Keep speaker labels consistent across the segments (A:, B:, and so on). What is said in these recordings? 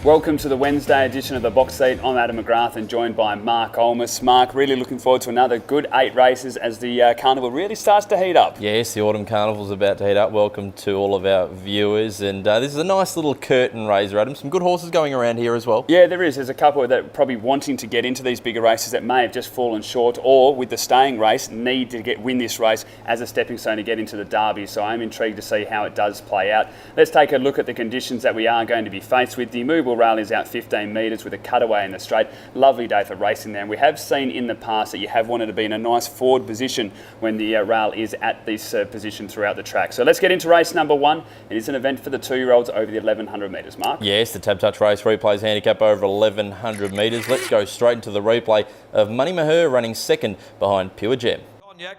A: Welcome to the Wednesday edition of the Box Seat. I'm Adam McGrath and joined by Mark Olmos. Mark, really looking forward to another good 8 races as the carnival really starts to heat up.
B: Yes, the autumn carnival's about to heat up. Welcome to all of our viewers. And this is a nice little curtain raiser, Adam. Some good horses going around here as well.
A: Yeah, there is. There's a couple that are probably wanting to get into these bigger races that may have just fallen short, or with the staying race, need to win this race as a stepping stone to get into the Derby. So I'm intrigued to see how it does play out. Let's take a look at the conditions that we are going to be faced with. The immovable rail is out 15 metres with a cutaway in the straight. Lovely day for racing there. And we have seen in the past that you have wanted to be in a nice forward position when the rail is at this position throughout the track. So let's get into race number 1. It is an event for the 2-year-olds over the 1100 metres, Mark.
B: Yes, the Tab Touch race replays handicap over 1100 metres. Let's go straight into the replay of Money Maher running second behind Pure Gem.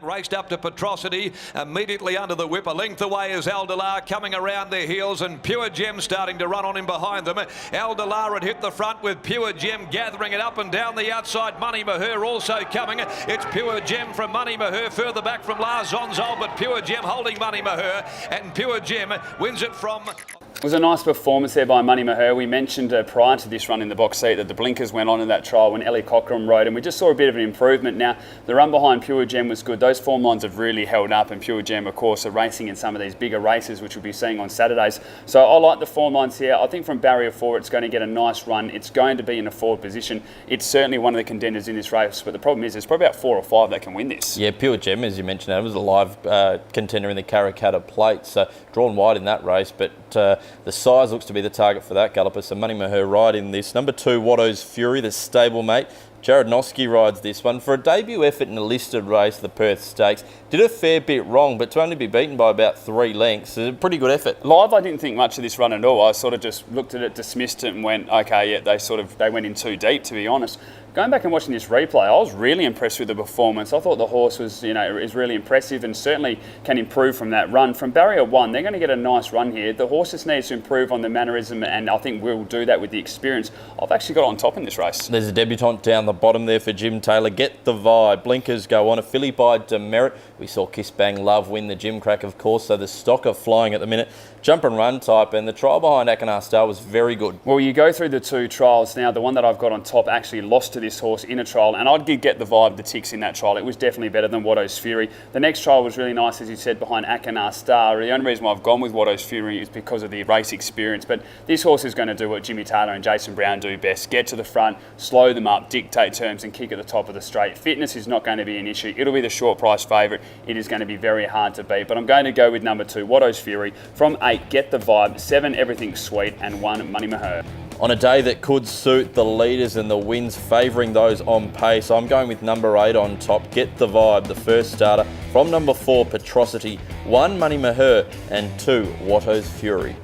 C: Raced up to Petrosity, immediately under the whip. A length away is Aldelar coming around their heels, and Pure Gem starting to run on him behind them. Aldelar had hit the front with Pure Gem gathering it up and down the outside. Money Maher also coming. It's Pure Gem from Money Maher further back from Lars Zonzol, but Pure Gem holding Money Maher, and Pure Gem wins it from...
A: It was a nice performance there by Money Maher. We mentioned prior to this run in the box seat that the blinkers went on in that trial when Ellie Cockram rode, and we just saw a bit of an improvement. Now, the run behind Pure Gem was good. Those form lines have really held up, and Pure Gem, of course, are racing in some of these bigger races, which we'll be seeing on Saturdays. So I like the form lines here. I think from barrier 4, it's going to get a nice run. It's going to be in a forward position. It's certainly one of the contenders in this race, but the problem is there's probably about 4 or 5 that can win this.
B: Yeah, Pure Gem, as you mentioned, that was a live contender in the Karrakatta Plate, so drawn wide in that race, but the size looks to be the target for that galloper. So Money Maher ride in this. Number 2, Watto's Fury, the stablemate. Jared Noski rides this one. For a debut effort in a listed race, the Perth Stakes, did a fair bit wrong, but to only be beaten by about 3 lengths is a pretty good effort.
A: Live, I didn't think much of this run at all. I sort of just looked at it, dismissed it, and went, okay, yeah, they went in too deep, to be honest. Going back and watching this replay, I was really impressed with the performance. I thought the horse was, is really impressive and certainly can improve from that run. From barrier 1, they're going to get a nice run here. The horse just needs to improve on the mannerism, and I think we'll do that with the experience. I've actually got on top in this race.
B: There's a debutant down the bottom there for Jim Taylor. Get the Vibe. Blinkers go on. A filly by Demerit. We saw Kiss Bang Love win the Jim Crack, of course, so the stock are flying at the minute. Jump and run type, and the trial behind Akanar Star was very good.
A: Well, you go through the 2 trials now. The one that I've got on top actually lost to this horse in a trial, and I did get the Vibe, the ticks in that trial. It was definitely better than Watto's Fury. The next trial was really nice, as you said, behind Akanar Star. The only reason why I've gone with Watto's Fury is because of the race experience, but this horse is going to do what Jimmy Taylor and Jason Brown do best. Get to the front, slow them up, dictate terms, and kick at the top of the straight. Fitness is not going to be an issue. It'll be the short price favourite. It is going to be very hard to beat, but I'm going to go with number 2, Watto's Fury. From 8, Get the Vibe. 7, Everything's Sweet, and 1, Money Maher.
B: On a day that could suit the leaders and the wins favouring those on pace, I'm going with number 8 on top, Get the Vibe, the first starter. From number 4, Petrosity. 1, Money Maher, and 2, Watto's Fury.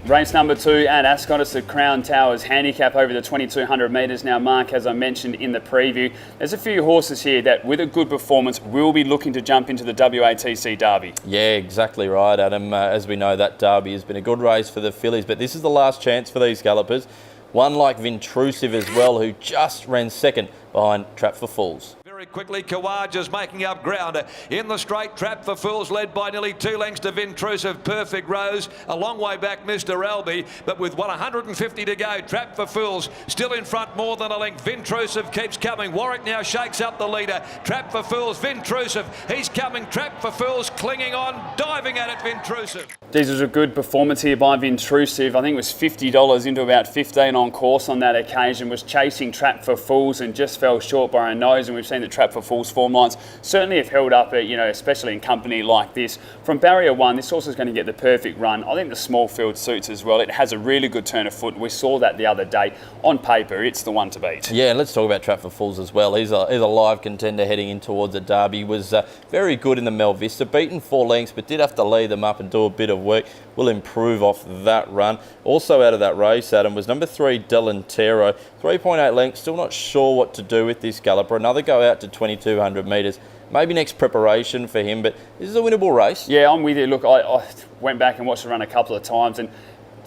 A: Race number 2 at Ascot, it's the Crown Towers handicap over the 2200 metres. Now, Mark, as I mentioned in the preview, there's a few horses here that, with a good performance, will be looking to jump into the WATC Derby.
B: Yeah, exactly right, Adam. As we know, that Derby has been a good race for the fillies, but this is the last chance for these gallopers. One like Vintrusive as well, who just ran second behind Trap for Fools.
C: Very quickly, Kawaja's making up ground. In the straight, Trap for Fools led by nearly 2 lengths to Vintrusive. Perfect Rose, a long way back, Mr. Albi, but with 150 to go, Trap for Fools still in front more than a length. Vintrusive keeps coming. Warwick now shakes up the leader. Trap for Fools, Vintrusive, he's coming. Trap for Fools clinging on, diving at it, Vintrusive.
A: This was a good performance here by Vintrusive. I think it was $50 into about 15 on course on that occasion. Was chasing Trap for Fools and just fell short by a nose, and we've seen the Trap for Fools form lines certainly have held up, especially in company like this. From barrier 1, this horse is going to get the perfect run. I think the small field suits as well. It has a really good turn of foot. We saw that the other day. On paper, it's the one to beat.
B: Yeah, let's talk about Trap for Fools as well. He's a live contender heading in towards a Derby. Was very good in the Mel Vista, beaten 4 lengths, but did have to lead them up and do a bit of work. Will improve off that run. Also out of that race, Adam, was number 3, Delantero. 3.8 lengths, still not sure what to do with this galloper. Another go out to 2200 metres. Maybe next preparation for him, but this is a winnable race.
A: Yeah, I'm with you. Look, I went back and watched the run a couple of times, and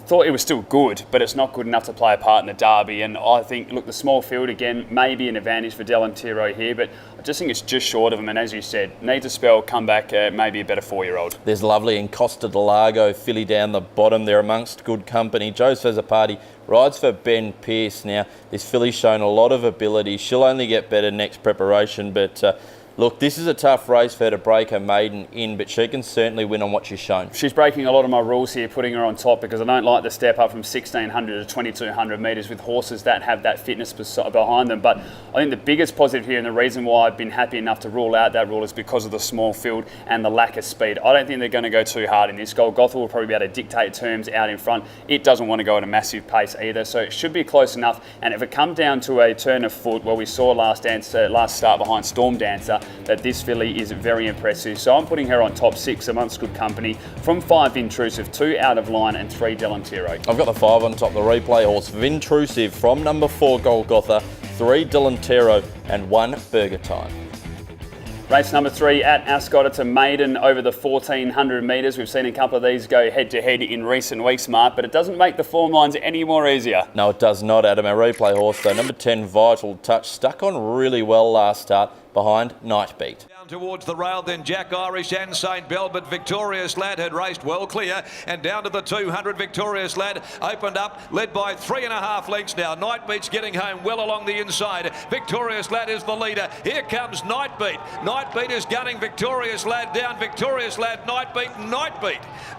A: thought it was still good, but it's not good enough to play a part in the Derby. And I think, look, the small field again may be an advantage for Delantero here, but I just think it's just short of him. And as you said, needs a spell, come back, maybe a better 4-year-old.
B: There's Lovely and Costa del Lago filly down the bottom. They're amongst good company. Joe Party rides for Ben Pearce now. This filly's shown a lot of ability. She'll only get better next preparation, but look, this is a tough race for her to break her maiden in, but she can certainly win on what she's shown.
A: She's breaking a lot of my rules here, putting her on top, because I don't like the step up from 1,600 to 2,200 metres with horses that have that fitness behind them. But I think the biggest positive here, and the reason why I've been happy enough to rule out that rule, is because of the small field and the lack of speed. I don't think they're going to go too hard in this. Golgotha will probably be able to dictate terms out in front. It doesn't want to go at a massive pace either, so it should be close enough. And if it comes down to a turn of foot, where we saw last start behind Storm Dancer, that this filly is very impressive. So I'm putting her on top 6 amongst good company, from 5 Vintrusive, 2 Out of Line and 3 Delantero.
B: I've got the 5 on top, the replay horse Vintrusive from number 4 Golgotha, 3 Delantero and 1 Burger Time.
A: Race number 3 at Ascot. It's a maiden over the 1,400 metres. We've seen a couple of these go head-to-head in recent weeks, Mark, but it doesn't make the form lines any more easier.
B: No, it does not, Adam. Our replay horse, though, number 10 Vital Touch, stuck on really well last start behind Nightbeat.
C: Towards the rail, then Jack Irish and St. Bell, but Victorious Lad had raced well clear, and down to the 200. Victorious Lad opened up, led by 3.5 lengths now. Nightbeat's getting home well along the inside. Victorious Lad is the leader. Here comes Nightbeat. Nightbeat is gunning Victorious Lad down. Victorious Lad, Nightbeat.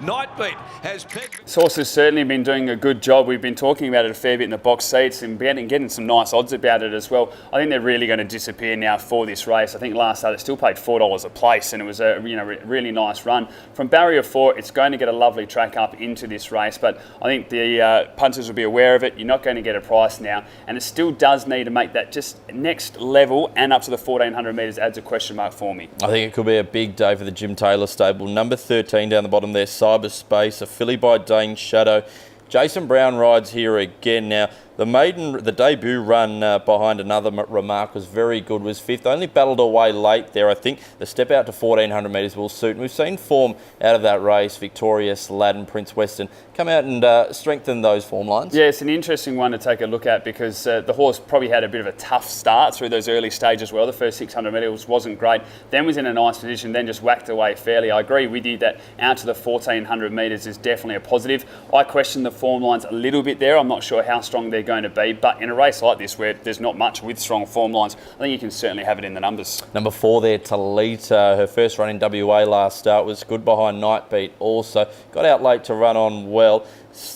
C: Nightbeat has pegged.
A: This horse has certainly been doing a good job. We've been talking about it a fair bit in the box seats and getting some nice odds about it as well. I think they're really going to disappear now for this race. I think last start it still paid $4 a place, and it was a really nice run. From barrier 4, it's going to get a lovely track up into this race, but I think the punters will be aware of it. You're not going to get a price now, and it still does need to make that just next level, and up to the 1,400 metres adds a question mark for me.
B: I think it could be a big day for the Jim Taylor stable. Number 13 down the bottom there, Cyberspace, a filly by Dane Shadow. Jason Brown rides here again now. The debut run behind Another Remark was very good, was 5th. Only battled away late there, I think. The step out to 1,400 metres will suit. And we've seen form out of that race. Victorious Lad and Prince Western come out and strengthen those form lines.
A: Yeah, it's an interesting one to take a look at, because the horse probably had a bit of a tough start through those early stages. Well, the first 600 metres wasn't great. Then was in a nice position, then just whacked away fairly. I agree with you that out to the 1,400 metres is definitely a positive. I question the form lines a little bit there. I'm not sure how strong they're going to be, but in a race like this where there's not much with strong form lines, I think you can certainly have it in the numbers.
B: Number 4 there, Talita. Her first run in WA last start was good behind Nightbeat also. Got out late to run on well.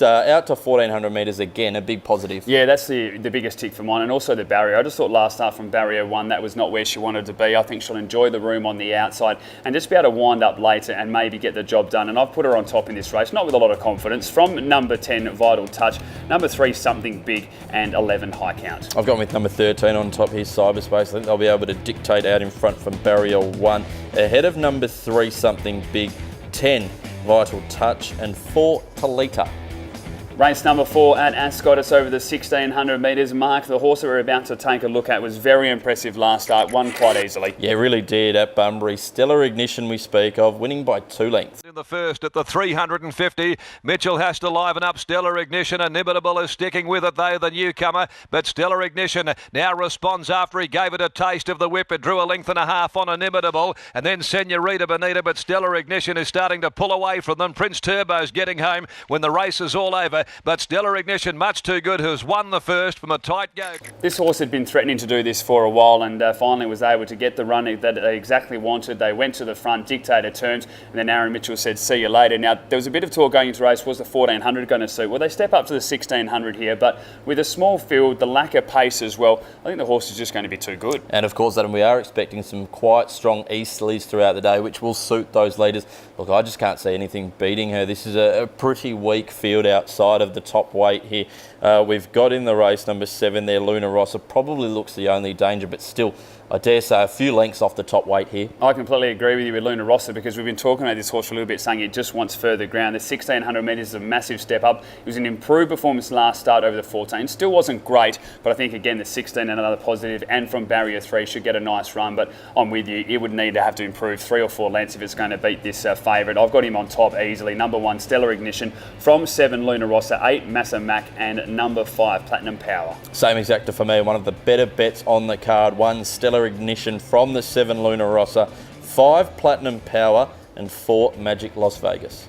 B: Out to 1,400 metres again, a big positive.
A: Yeah, that's the biggest tick for mine, and also the barrier. I just thought last start from barrier 1, that was not where she wanted to be. I think she'll enjoy the room on the outside and just be able to wind up later and maybe get the job done. And I've put her on top in this race, not with a lot of confidence. From number 10, Vital Touch, number 3, Something Big, and 11, High Count.
B: I've gone with number 13 on top here, Cyberspace. I think they'll be able to dictate out in front from barrier 1. Ahead of number 3, Something Big, 10, Vital Touch, and 4, Talita.
A: Race number 4 at Ascot. It's over the 1,600 metres mark. The horse that we're about to take a look at was very impressive last start, won quite easily.
B: Yeah, really did at Bunbury. Stellar Ignition we speak of, winning by 2 lengths.
C: In the first at the 350, Mitchell has to liven up Stellar Ignition. Inimitable is sticking with it though, the newcomer, but Stellar Ignition now responds after he gave it a taste of the whip. It drew a length and a half on Inimitable, and then Senorita Bonita, but Stellar Ignition is starting to pull away from them. Prince Turbo's getting home when the race is all over, but Stellar Ignition, much too good, who's won the first from a tight go.
A: This horse had been threatening to do this for a while, and finally was able to get the run that they exactly wanted. They went to the front, dictated terms, and then Aaron Mitchell said, see you later. Now, there was a bit of talk going into the race, was the 1,400 going to suit? Well, they step up to the 1,600 here, but with a small field, the lack of pace as well, I think the horse is just going to be too good.
B: And of course, Adam, we are expecting some quite strong easterlies throughout the day, which will suit those leaders. Look, I just can't see anything beating her. This is a pretty weak field outside of the top weight here. We've got in the race number 7 there, Luna Rossa. Probably looks the only danger, but still I dare say a few lengths off the top weight here.
A: I completely agree with you with Luna Rossa, because we've been talking about this horse for a little bit, saying it just wants further ground. The 1,600 metres is a massive step up. It was an improved performance last start over the 14. Still wasn't great, but I think, again, the 16 another positive, and from barrier 3 should get a nice run. But I'm with you. It would need to have to improve 3 or 4 lengths if it's going to beat this favourite. I've got him on top easily. Number 1, Stellar Ignition. From 7, Luna Rossa. 8, Massa Mac. And number 5, Platinum Power.
B: Same exacta for me. One of the better bets on the card. 1, Stellar Ignition from the 7, Luna Rossa. 5, Platinum Power. And 4, Magic Las Vegas.